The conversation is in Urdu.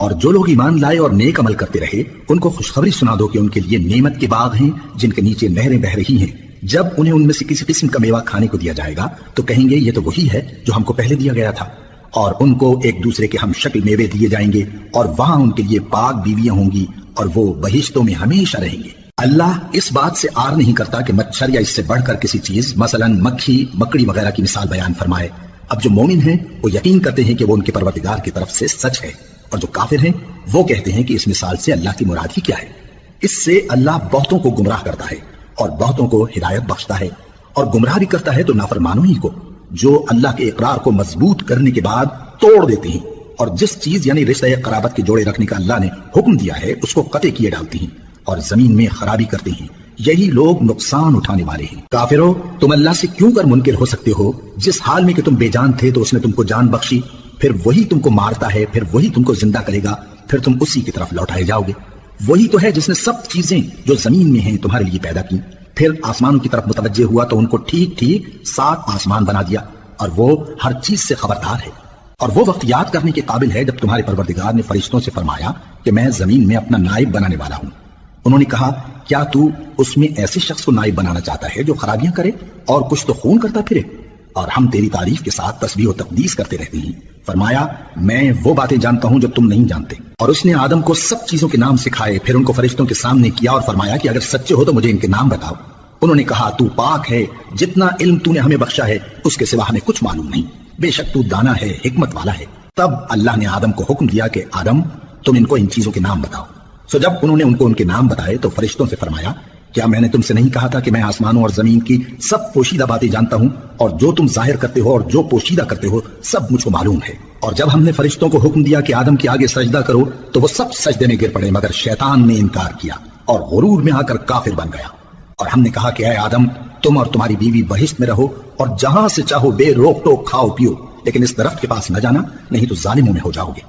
اور جو لوگ ایمان لائے اور نیک عمل کرتے رہے ان کو خوشخبری سنا دو کہ ان کے لیے نعمت کے باغ ہیں جن کے نیچے نہریں بہ رہی ہیں. جب انہیں ان میں سے کسی قسم کا میوہ کھانے کو دیا جائے گا تو کہیں گے یہ تو وہی ہے جو ہم کو پہلے دیا گیا تھا. اور ان کو ایک دوسرے کے ہم شکل میوے دیے جائیں گے اور وہاں ان کے لیے پاک بیویاں ہوں گی اور وہ بہشتوں میں ہمیشہ رہیں گے. اللہ اس بات سے آر نہیں کرتا کہ مچھر یا اس سے بڑھ کر کسی چیز مثلا مکھی مکڑی وغیرہ کی مثال بیان فرمائے. اب جو مومن ہیں وہ یقین کرتے ہیں کہ وہ ان کے پروردگار کی طرف سے سچ ہے، اور جو کافر ہیں وہ کہتے ہیں کہ اس مثال سے اللہ کی مراد ہی کیا ہے. اس سے اللہ بہتوں کو گمراہ کرتا ہے اور بہتوں کو ہدایت بخشتا ہے، اور گمراہ بھی کرتا ہے تو نافرمانوں ہی کو جو اللہ کے اقرار کو مضبوط کرنے کے بعد توڑ دیتے ہیں، اور جس چیز یعنی رشتہ قرابت کے جوڑے رکھنے کا اللہ نے حکم دیا ہے اس کو قطع کیے ڈالتی ہیں اور زمین میں خرابی کرتے ہیں. یہی لوگ نقصان اٹھانے والے ہیں. کافرو، تم اللہ سے کیوں کر منکر ہو سکتے ہو؟ جس حال میں کہ تم بے جان تھے تو اس نے تم کو جان بخشی، پھر وہی تم کو مارتا ہے، پھر وہی تم کو زندہ کرے گا، پھر تم اسی کی طرف لوٹائے جاؤ گے. وہی تو ہے جس نے سب چیزیں جو زمین میں ہیں تمہارے لیے پیدا کی، پھر آسمانوں کی طرف متوجہ ہوا تو ان کو ٹھیک ٹھیک 7 آسمان بنا دیا، اور وہ ہر چیز سے خبردار ہے. اور وہ وقت یاد کرنے کے قابل ہے جب تمہارے پروردگار نے فرشتوں سے فرمایا کہ میں زمین میں اپنا نائب بنانے والا ہوں. انہوں نے کہا کیا تو اس میں ایسے شخص کو نائب بنانا چاہتا ہے جو خرابیاں کرے اور کچھ تو خون کرتا پھرے؟ اور ہم تیری تعریف کے ساتھ تسبیح و تقدیس کرتے رہتے ہیں. فرمایا میں وہ باتیں جانتا ہوں جو تم نہیں جانتے. اور اس نے آدم کو سب چیزوں کے نام سکھائے، پھر ان کو فرشتوں کے سامنے کیا اور فرمایا کہ اگر سچے ہو تو مجھے ان کے نام بتاؤ. انہوں نے کہا تو پاک ہے، جتنا علم تو نے ہمیں بخشا ہے اس کے سوا ہمیں کچھ معلوم نہیں، بے شک تو دانا ہے، حکمت والا ہے. تب اللہ نے آدم کو حکم دیا کہ آدم تم ان کو ان چیزوں کے نام بتاؤ. سو جب انہوں نے ان کو ان کے نام بتائے تو فرشتوں سے فرمایا کیا میں نے تم سے نہیں کہا تھا کہ میں آسمانوں اور زمین کی سب پوشیدہ باتیں جانتا ہوں، اور جو تم ظاہر کرتے ہو اور جو پوشیدہ کرتے ہو سب مجھ کو معلوم ہے. اور جب ہم نے فرشتوں کو حکم دیا کہ آدم کے آگے سجدہ کرو تو وہ سب سجدے میں گر پڑے مگر شیطان نے انکار کیا اور غرور میں آ کر کافر بن گیا. اور ہم نے کہا کہ اے آدم تم اور تمہاری بیوی بہشت میں رہو اور جہاں سے چاہو بے روک ٹوک کھاؤ پیو، لیکن اس درخت کے پاس نہ جانا نہیں تو ظالموں میں ہو جاؤ گے.